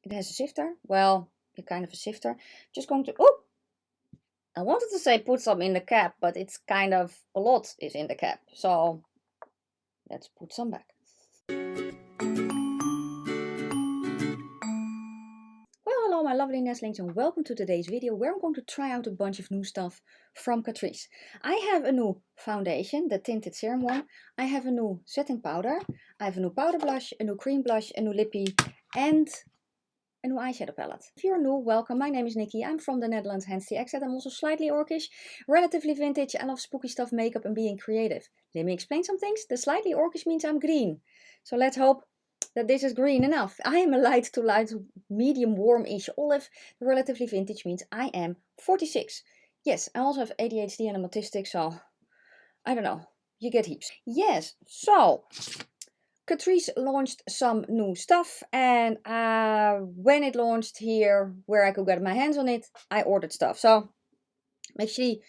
It has a sifter. Well, a kind of a sifter. Just going to, oh, I wanted to say put some in the cap, but it's kind of a lot is in the cap. So let's put some back. Well, hello my lovely nestlings and welcome to today's video where I'm going to try out a bunch of new stuff from Catrice. I have a new foundation, the Tinted Serum one. I have a new setting powder. I have a new powder blush, a new cream blush, a new lippy, and a new eyeshadow palette. If you're new, welcome. My name is Nikki. I'm from the Netherlands, hence the accent. I'm also slightly orcish, relatively vintage. I love spooky stuff, makeup, and being creative. Let me explain some things. The slightly orcish means I'm green. So let's hope that this is green enough. I am a light to medium warm-ish olive. The relatively vintage means I am 46. Yes, I also have ADHD and I'm autistic, so I don't know. You get heaps. Yes, so Catrice launched some new stuff, and when it launched here, where I could get my hands on it, I ordered stuff. So I'm actually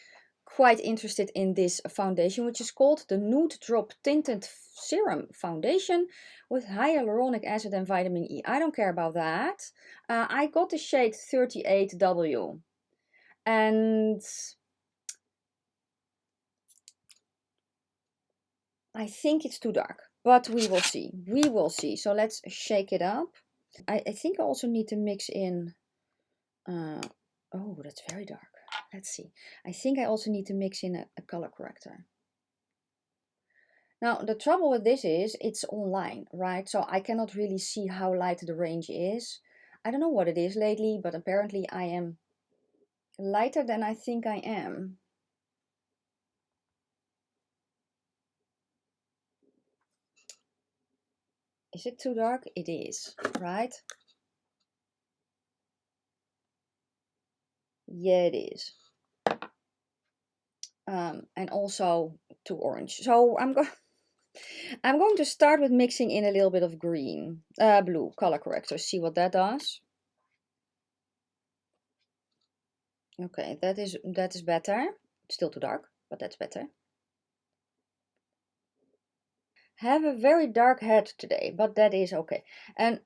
quite interested in this foundation, which is called the Nude Drop Tinted Serum Foundation with hyaluronic acid and vitamin E. I don't care about that. I got the shade 38W, and I think it's too dark. But we will see. We will see. So let's shake it up. I think I also need to mix in. Oh, that's very dark. Let's see. I think I also need to mix in a color corrector. Now, the trouble with this is it's online, right? So I cannot really see how light the range is. I don't know what it is lately, but apparently I am lighter than I think I am. Is it too dark? It is, right? Yeah, it is. And also too orange. So I'm going to start with mixing in a little bit of green, blue color corrector. See what that does. Okay, that is better. It's still too dark, but that's better. Have a very dark head today, but that is okay. And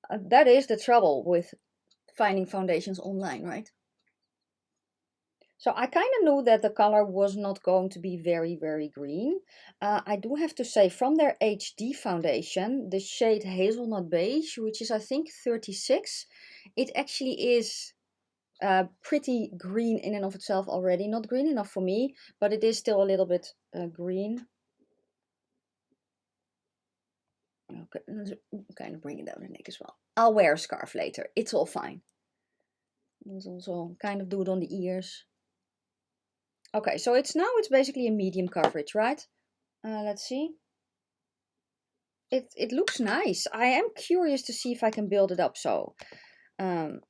that is the trouble with finding foundations online, right? So I kind of knew that the color was not going to be very, very green. I do have to say from their HD foundation, the shade Hazelnut Beige, which is I think 36, it actually is pretty green in and of itself already. Not green enough for me, but it is still a little bit green. Okay, let's kind of bring it down the neck as well. I'll wear a scarf later. It's all fine. Let's also kind of do it on the ears. Okay, so it's basically a medium coverage, right? Let's see. It looks nice. I am curious to see if I can build it up. So I'm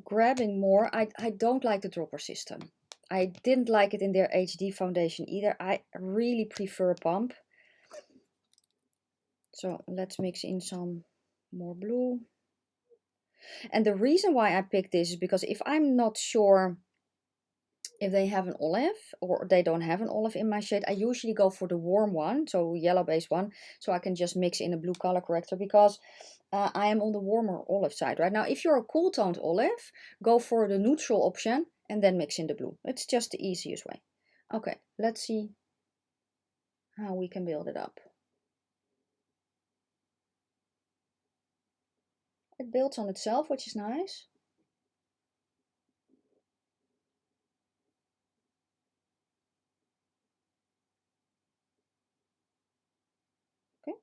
grabbing more. I don't like the dropper system. I didn't like it in their HD foundation either. I really prefer a pump. So let's mix in some more blue. And the reason why I picked this is because if I'm not sure if they have an olive or they don't have an olive in my shade, I usually go for the warm one, so yellow based one, so I can just mix in a blue color corrector because I am on the warmer olive side right now. If you're a cool toned olive, go for the neutral option and then mix in the blue. It's just the easiest way. Okay, let's see how we can build it up. It builds on itself, which is nice. Okay,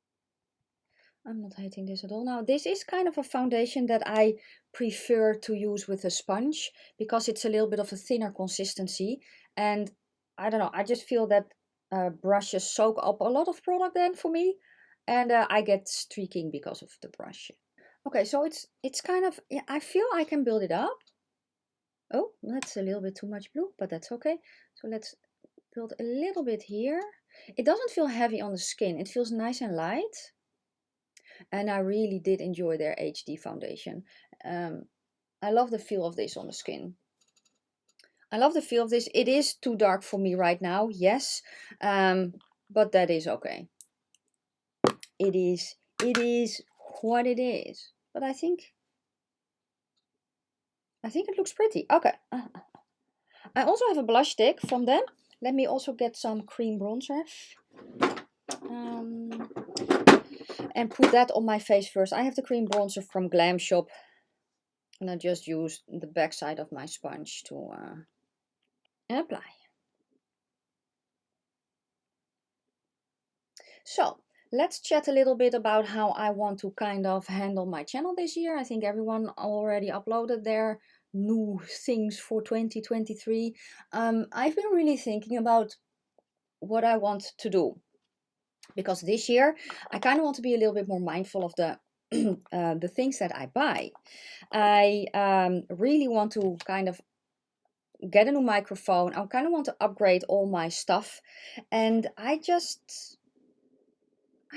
I'm not hating this at all. Now, this is kind of a foundation that I prefer to use with a sponge because it's a little bit of a thinner consistency. And I don't know, I just feel that brushes soak up a lot of product then for me. And I get streaking because of the brush. Okay, so it's kind of, yeah, I feel I can build it up. Oh, that's a little bit too much blue, but that's okay. So let's build a little bit here. It doesn't feel heavy on the skin. It feels nice and light. And I really did enjoy their HD foundation. I love the feel of this on the skin. I love the feel of this. It is too dark for me right now, yes. But that is okay. It is what it is. but I think it looks pretty. Okay. I also have a blush stick from them. Let me also get some cream bronzer. And put that on my face first. I have the cream bronzer from Glam Shop. And I just use the back side of my sponge to apply. So, let's chat a little bit about how I want to kind of handle my channel this year. I think everyone already uploaded their new things for 2023. I've been really thinking about what I want to do. Because this year, I kind of want to be a little bit more mindful of the things that I buy. I really want to kind of get a new microphone. I kind of want to upgrade all my stuff. And I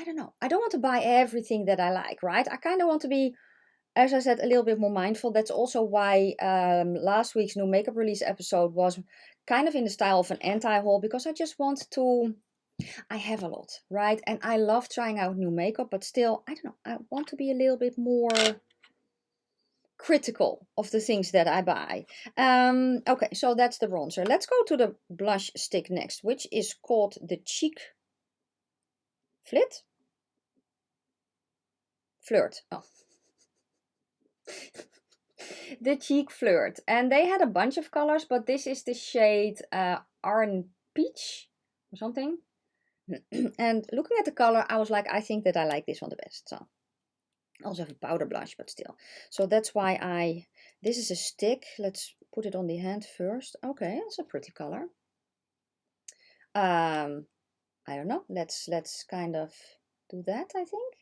don't know. I don't want to buy everything that I like, right? I kind of want to be, as I said, a little bit more mindful. That's also why last week's new makeup release episode was kind of in the style of an anti-haul, because I just want to, I have a lot, right? And I love trying out new makeup, but still, I don't know, I want to be a little bit more critical of the things that I buy. Okay, so that's the bronzer. Let's go to the blush stick next, which is called the Cheek Flirt. Oh. The Cheek Flirt. And they had a bunch of colors, but this is the shade Iron Peach or something. And looking at the color, I was like, I think that I like this one the best. So I also have a powder blush, but still. So that's why this is a stick. Let's put it on the hand first. Okay, that's a pretty color. I don't know. Let's kind of do that, I think.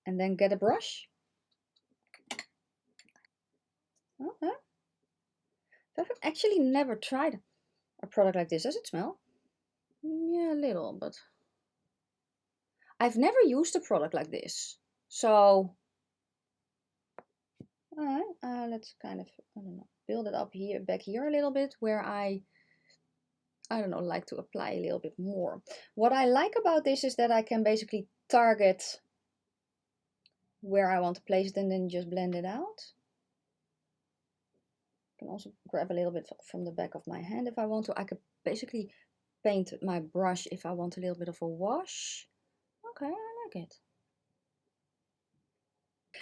And then get a brush. Okay. I've actually never tried a product like this. Does it smell? Yeah, a little, but I've never used a product like this. So, let's kind of, I don't know, build it up here, back here a little bit, where I don't know, like to apply a little bit more. What I like about this is that I can basically target where I want to place it and then just blend it out. I can also grab a little bit from the back of my hand if I want to. I could basically paint my brush if I want a little bit of a wash. Okay, I like it.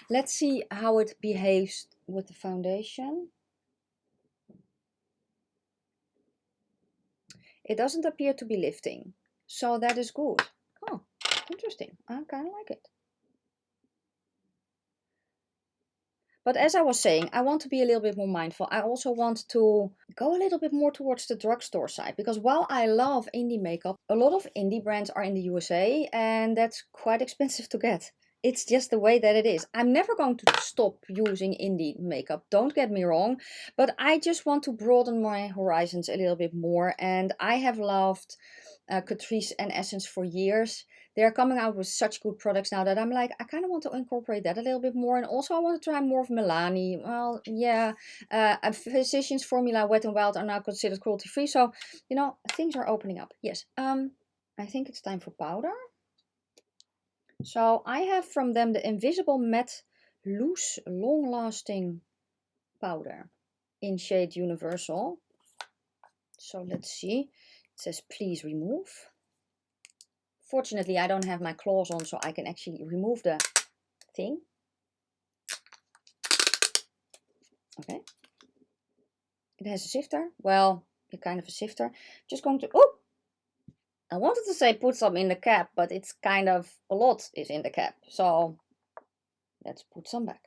Let's see how it behaves with the foundation. It doesn't appear to be lifting, so that is good. Oh, interesting. I kind of like it. But as I was saying, I want to be a little bit more mindful. I also want to go a little bit more towards the drugstore side, because while I love indie makeup, a lot of indie brands are in the USA and that's quite expensive to get. It's just the way that it is. I'm never going to stop using indie makeup, don't get me wrong, but I just want to broaden my horizons a little bit more. And I have loved Catrice and Essence for years. They're coming out with such good products now that I'm like, I kind of want to incorporate that a little bit more. And also I want to try more of Milani. Well, yeah, a Physicians Formula Wet n Wild are now considered cruelty free. So, you know, things are opening up. Yes. I think it's time for powder. So I have from them the Invisible Matte Loose Long Lasting Powder in shade Universal. So let's see. It says please remove. Fortunately, I don't have my claws on, so I can actually remove the thing. Okay. It has a sifter. Well, a kind of a sifter. Just going to, oh! I wanted to say put some in the cap, but it's kind of, a lot is in the cap. So, let's put some back.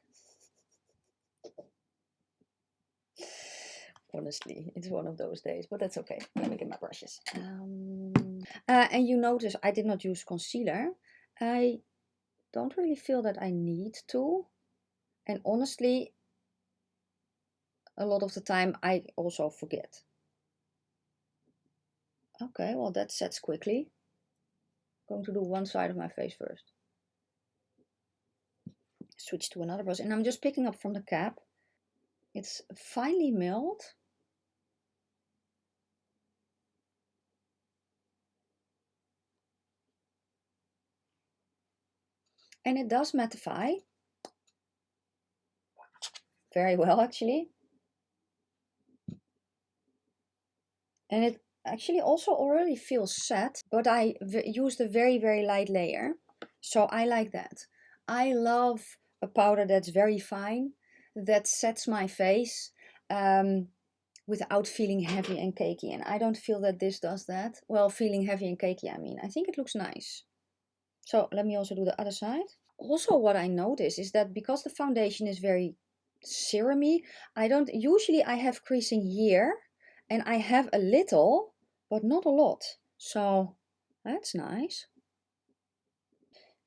Honestly, it's one of those days, but that's okay. Let me get my brushes. And you notice I did not use concealer. I don't really feel that I need to. And honestly, a lot of the time I also forget. Okay, well that sets quickly. I'm going to do one side of my face first. Switch to another brush, and I'm just picking up from the cap. It's finely milled. And it does mattify very well actually. And it actually also already feels set, but I used a very light layer. So I like that. I love a powder that's very fine, that sets my face without feeling heavy and cakey. And I don't feel that this does that. Well, feeling heavy and cakey, I mean. I think it looks nice. So let me also do the other side. Also, what I notice is that because the foundation is very serumy, usually I have creasing here, and I have a little, but not a lot. So that's nice.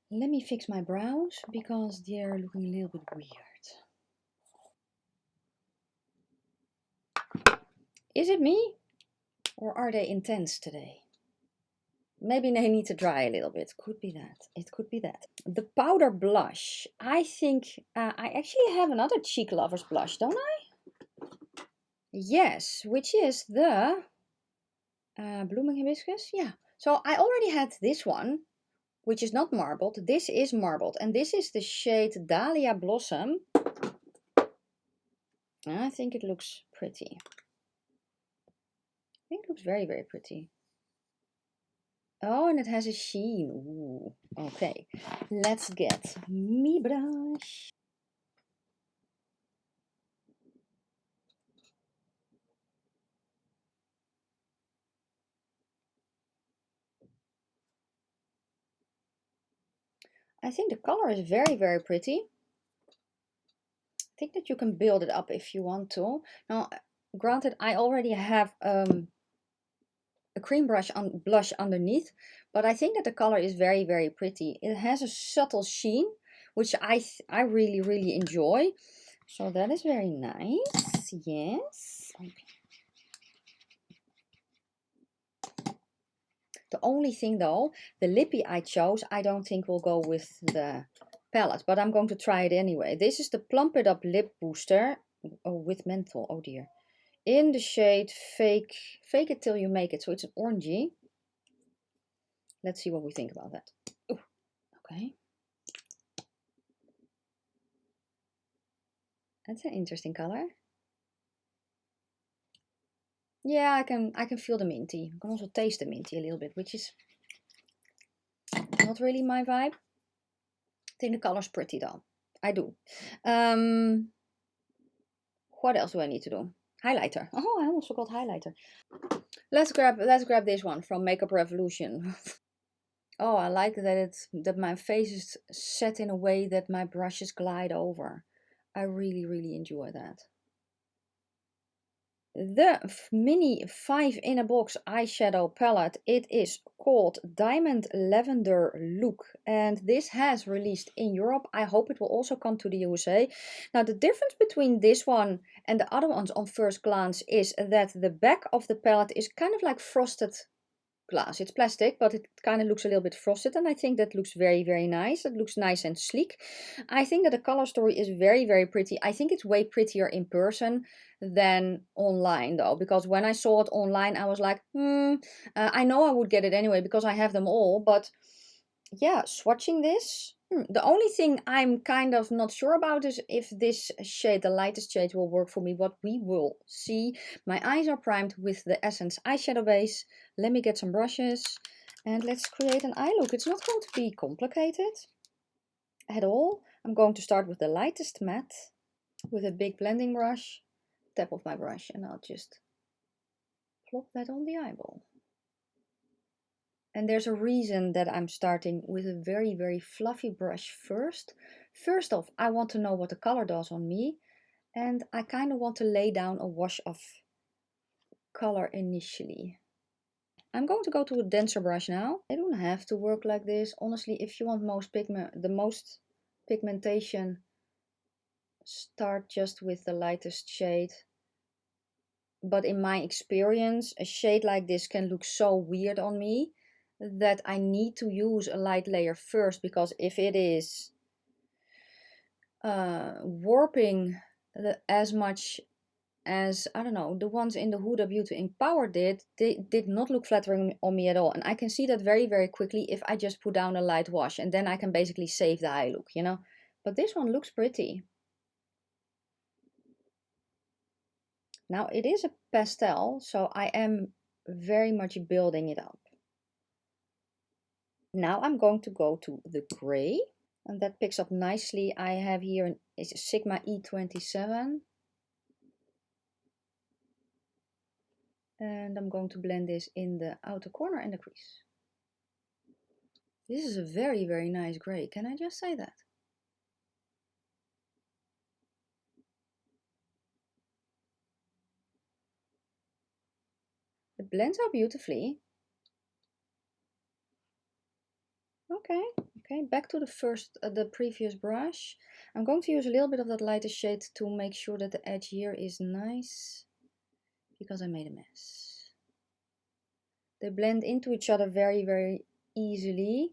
Let me fix my brows because they're looking a little bit weird. Is it me? Or are they intense today? Maybe they need to dry a little bit. Could be that. It could be that. The powder blush. I think I actually have another Cheek Lovers blush, don't I? Yes, which is the Blooming Hibiscus. Yeah. So I already had this one, which is not marbled. This is marbled. And this is the shade Dahlia Blossom. I think it looks pretty. I think it looks very pretty. Oh, and it has a sheen. Ooh, okay. Let's get me brush. I think the color is very pretty. I think that you can build it up if you want to. Now, granted, I already have a cream blush underneath, but I think that the color is very pretty. It has a subtle sheen, which I really enjoy. So that is very nice. Yes. Okay. The only thing though, the lippy I chose, I don't think will go with the palette, but I'm going to try it anyway. This is the Plump It Up Lip Booster with menthol. Oh dear. In the shade Fake It Till You Make It. So it's an orangey. Let's see what we think about that. Ooh, okay. That's an interesting color. Yeah, I can feel the minty. I can also taste the minty a little bit, which is not really my vibe. I think the color's pretty though. I do. What else do I need to do? Highlighter. Oh, I almost forgot highlighter. Let's grab this one from Makeup Revolution. Oh, I like that my face is set in a way that my brushes glide over. I really enjoy that. The mini 5 in a box eyeshadow palette, it is called Diamond Lavender Look, and this has released in Europe. I hope it will also come to the USA. Now the difference between this one and the other ones on first glance is that the back of the palette is kind of like frosted glass. It's plastic, but it kind of looks a little bit frosted, and I think that looks very nice. It looks nice and sleek. I think that the color story is very pretty. I think it's way prettier in person than online though, because when I saw it online I was like, I know I would get it anyway because I have them all, but yeah, swatching this, the only thing I'm kind of not sure about is if this shade, the lightest shade, will work for me, but we will see. My eyes are primed with the Essence eyeshadow base. Let me get some brushes and let's create an eye look. It's not going to be complicated at all. I'm going to start with the lightest matte with a big blending brush, tap of my brush, and I'll just plop that on the eyeball. And there's a reason that I'm starting with a very fluffy brush first. First off, I want to know what the color does on me. And I kind of want to lay down a wash of color initially. I'm going to go to a denser brush now. They don't have to work like this. Honestly, if you want the most pigmentation, start just with the lightest shade. But in my experience, a shade like this can look so weird on me that I need to use a light layer first, because if it is warping as much as, I don't know, the ones in the Huda Beauty Empower did. They did not look flattering on me at all. And I can see that very, very quickly if I just put down a light wash. And then I can basically save the eye look, you know. But this one looks pretty. Now it is a pastel, so I am very much building it up. Now I'm going to go to the gray, and that picks up nicely. I have here a Sigma E27. And I'm going to blend this in the outer corner and the crease. This is a very, very nice gray. Can I just say that? It blends out beautifully. Okay, okay, back to the previous brush. I'm going to use a little bit of that lighter shade to make sure that the edge here is nice, because I made a mess. They blend into each other very, very easily.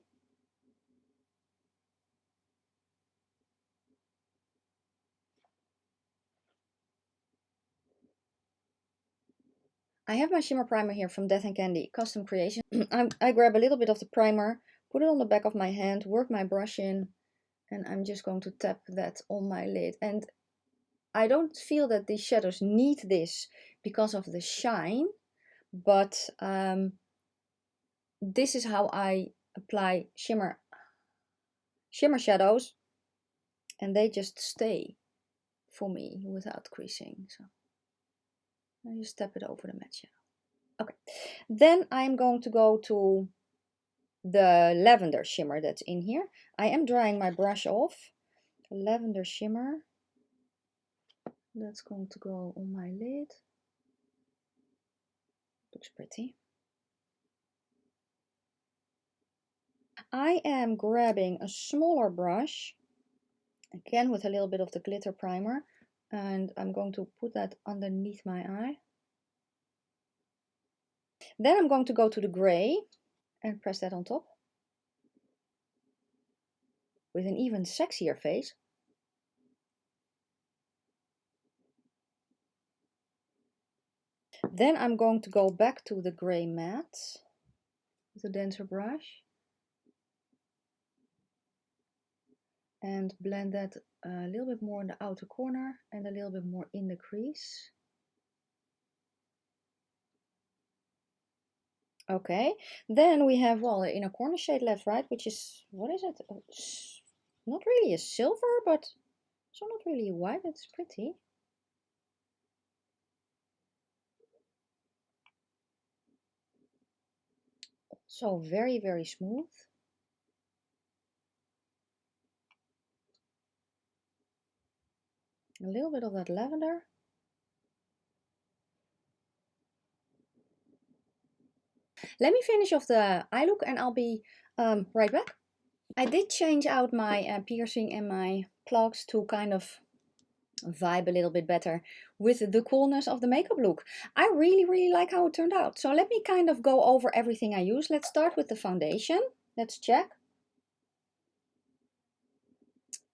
I have my shimmer primer here from Death and Candy Custom Creation. I grab a little bit of the primer, put it on the back of my hand, work my brush in, and I'm just going to tap that on my lid. And I don't feel that these shadows need this because of the shine, but this is how I apply shimmer shadows, and they just stay for me without creasing. So I just tap it over the matte shadow. Okay, then I'm going to go to the lavender shimmer that's in here. I am drying my brush off. Lavender shimmer. That's going to go on my lid. Looks pretty. I am grabbing a smaller brush, again with a little bit of the glitter primer, and I'm going to put that underneath my eye. Then I'm going to go to the gray and press that on top with an even sexier face. Then I'm going to go back to the gray matte with a denser brush and blend that a little bit more in the outer corner and a little bit more in the crease. Okay, then we have, well, an inner corner shade left, right, which is, what is it? Not really a silver, but also not really white. It's pretty. So very, very smooth. A little bit of that lavender. Let me finish off the eye look and I'll be right back. I did change out my piercing and my plugs to kind of vibe a little bit better with the coolness of the makeup look. I really, really like how it turned out. So let me kind of go over everything I use. Let's start with the foundation. Let's check.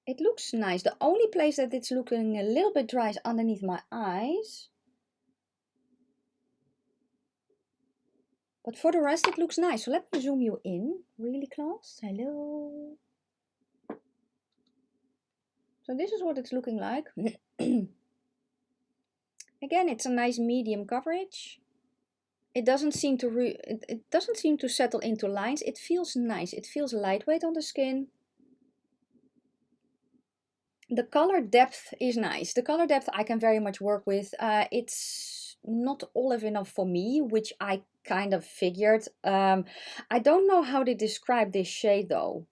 It looks nice. The only place that it's looking a little bit dry is underneath my eyes. But for the rest, it looks nice. So let me zoom you in really close. Hello. So this is what it's looking like. Again, it's a nice medium coverage. It doesn't seem to it doesn't seem to settle into lines. It feels nice. It feels lightweight on the skin. The color depth is nice. The color depth I can very much work with. It's not olive enough for me, which I kind of figured. I don't know how they describe this shade though.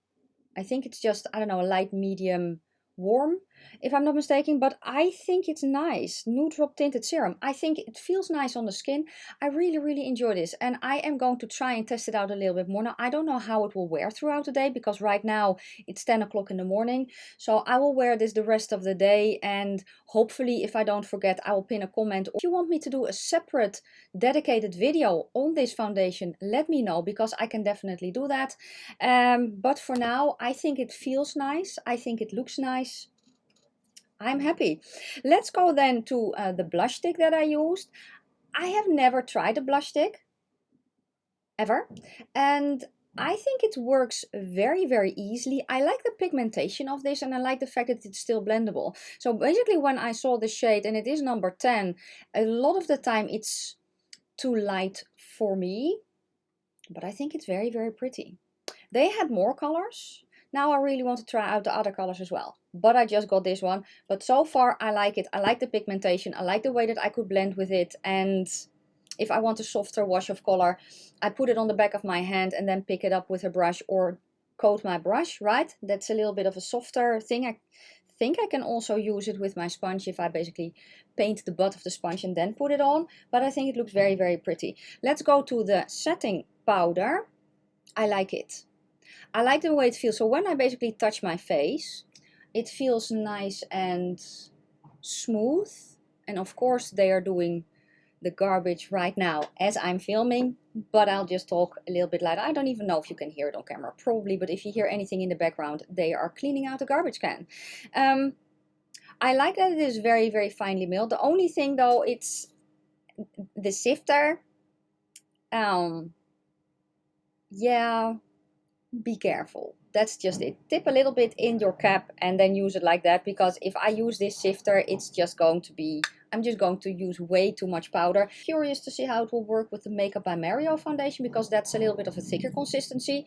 I think it's just, I don't know, a light medium warm, if I'm not mistaken, but I think it's nice. Nude Drop Tinted Serum. I think it feels nice on the skin. I really, really enjoy this, and I am going to try and test it out a little bit more. Now, I don't know how it will wear throughout the day, because right now it's 10 o'clock in the morning, so I will wear this the rest of the day, and hopefully, if I don't forget, I will pin a comment. Or if you want me to do a separate dedicated video on this foundation, let me know, because I can definitely do that. But for now, I think it feels nice. I think it looks nice. I'm happy. Let's go then to the blush stick that I used. I have never tried a blush stick, ever. And I think it works very, very easily. I like the pigmentation of this and I like the fact that it's still blendable. So basically when I saw the shade, and it is number 10, a lot of the time it's too light for me. But I think it's very, very pretty. They had more colors. Now I really want to try out the other colors as well. But I just got this one. But so far I like it. I like the pigmentation. I like the way that I could blend with it. And if I want a softer wash of color, I put it on the back of my hand and then pick it up with a brush or coat my brush, right? That's a little bit of a softer thing. I think I can also use it with my sponge if I basically paint the butt of the sponge and then put it on. But I think it looks very, very pretty. Let's go to the setting powder. I like it. I like the way it feels. So when I basically touch my face, it feels nice and smooth. And of course they are doing the garbage right now as I'm filming, but I'll just talk a little bit louder. I don't even know if you can hear it on camera, probably, but if you hear anything in the background, they are cleaning out the garbage can. I like that it is very, very finely milled. The only thing though, it's the sifter. Yeah, be careful. That's just it. Tip a little bit in your cap and then use it like that, because if I use this sifter, it's just going to be, I'm just going to use way too much powder. Curious to see how it will work with the Makeup by Mario foundation, because that's a little bit of a thicker consistency.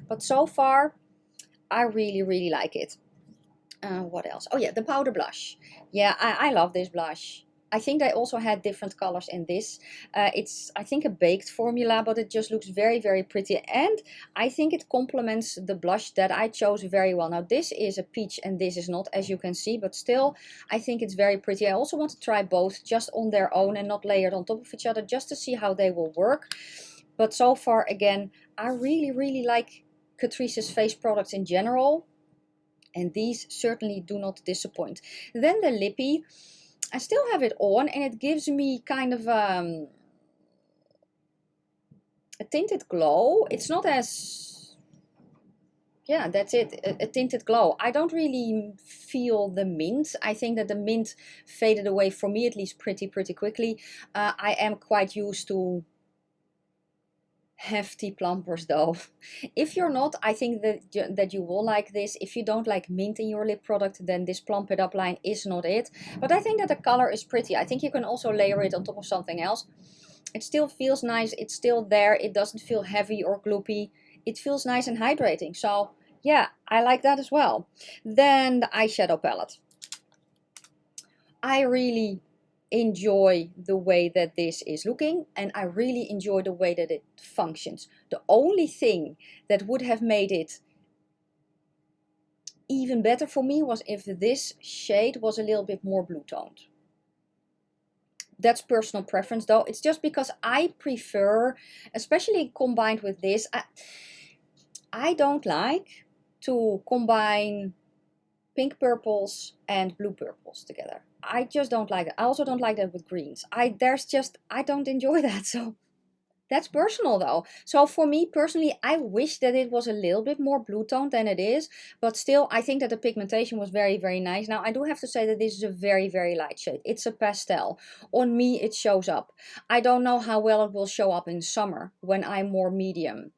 But so far, I really, really like it. What else? Oh yeah, the powder blush. Yeah, I love this blush. I think they also had different colors in this. It's, I think, a baked formula, but it just looks very, very pretty. And I think it complements the blush that I chose very well. Now, this is a peach and this is not, as you can see, but still, I think it's very pretty. I also want to try both just on their own and not layered on top of each other, just to see how they will work. But so far, again, I really, really like Catrice's face products in general. And these certainly do not disappoint. Then the lippy. I still have it on and it gives me kind of a tinted glow. It's not as, yeah, that's it, a tinted glow. I don't really feel the mint. I think that the mint faded away, for me at least, pretty quickly. I am quite used to hefty plumpers though. If you're not, I think that you will like this. If you don't like mint in your lip product, then this Plump It Up line is not it. But I think that the color is pretty. I think you can also layer it on top of something else. It still feels nice. It's still there. It doesn't feel heavy or gloopy. It feels nice and hydrating. So yeah, I like that as well. Then the eyeshadow palette. I really enjoy the way that this is looking, and I really enjoy the way that it functions. The only thing that would have made it even better for me was if this shade was a little bit more blue toned. That's personal preference though. It's just because I prefer, especially combined with this, I don't like to combine pink purples and blue purples together. I just don't like it. I also don't like that with greens. I don't enjoy that. So that's personal though. So for me personally, I wish that it was a little bit more blue toned than it is, but still I think that the pigmentation was very, very nice. Now I do have to say that this is a very, very light shade. It's a pastel. On me it shows up. I don't know how well it will show up in summer when I'm more medium.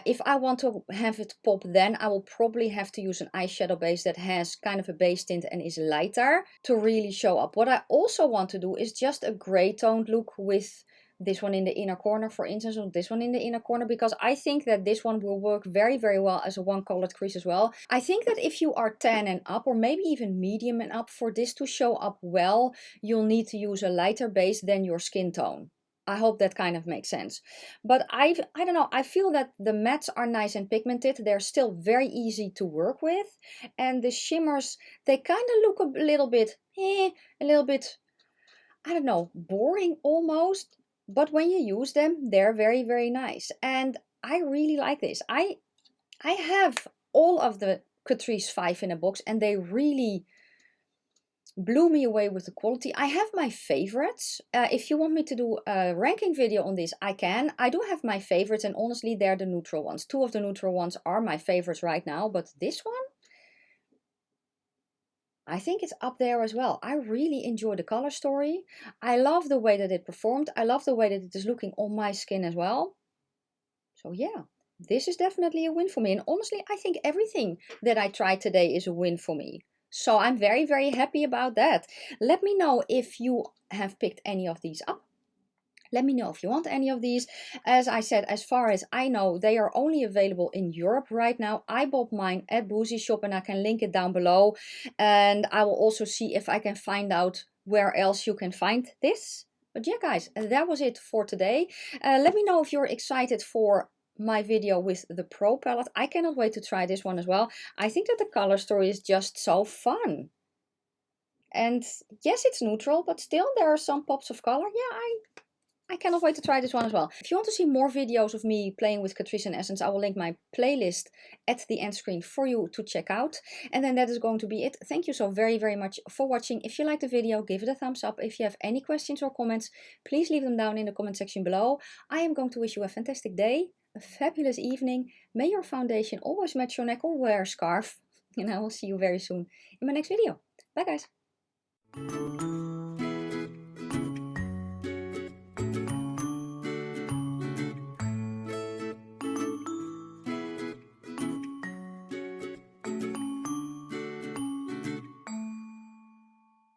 If I want to have it pop, then I will probably have to use an eyeshadow base that has kind of a base tint and is lighter to really show up. What I also want to do is just a gray toned look with this one in the inner corner, for instance, or this one in the inner corner, because I think that this one will work very, very well as a one colored crease as well. I think that if you are tan and up, or maybe even medium and up, for this to show up well, you'll need to use a lighter base than your skin tone. I hope that kind of makes sense. But I don't know, I feel that the mattes are nice and pigmented. They're still very easy to work with. And the shimmers, they kind of look a little bit, I don't know, boring almost. But when you use them, they're very, very nice. And I really like this. I have all of the Catrice 5 in a box and they really blew me away with the quality. I have my favorites. If you want me to do a ranking video on this, I can. I do have my favorites, and honestly, they're the neutral ones. Two of the neutral ones are my favorites right now, but this one, I think it's up there as well. I really enjoy the color story. I love the way that it performed. I love the way that it is looking on my skin as well. So yeah, this is definitely a win for me. And honestly, I think everything that I tried today is a win for me. So I'm very, very happy about that. Let me know if you have picked any of these up. Let me know if you want any of these. As I said, as far as I know, they are only available in Europe right now. I bought mine at Boozy Shop and I can link it down below. And I will also see if I can find out where else you can find this. But yeah, guys, that was it for today. Let me know if you're excited for my video with the Pro palette. I cannot wait to try this one as well. I think that the color story is just so fun. And yes, it's neutral, but still there are some pops of color. Yeah, I cannot wait to try this one as well. If you want to see more videos of me playing with Catrice and Essence, I will link my playlist at the end screen for you to check out. And then that is going to be it. Thank you so very, very much for watching. If you liked the video, give it a thumbs up. If you have any questions or comments, please leave them down in the comment section below. I am going to wish you a fantastic day, a fabulous evening. May your foundation always match your neck or wear a scarf. And I will see you very soon in my next video. Bye, guys.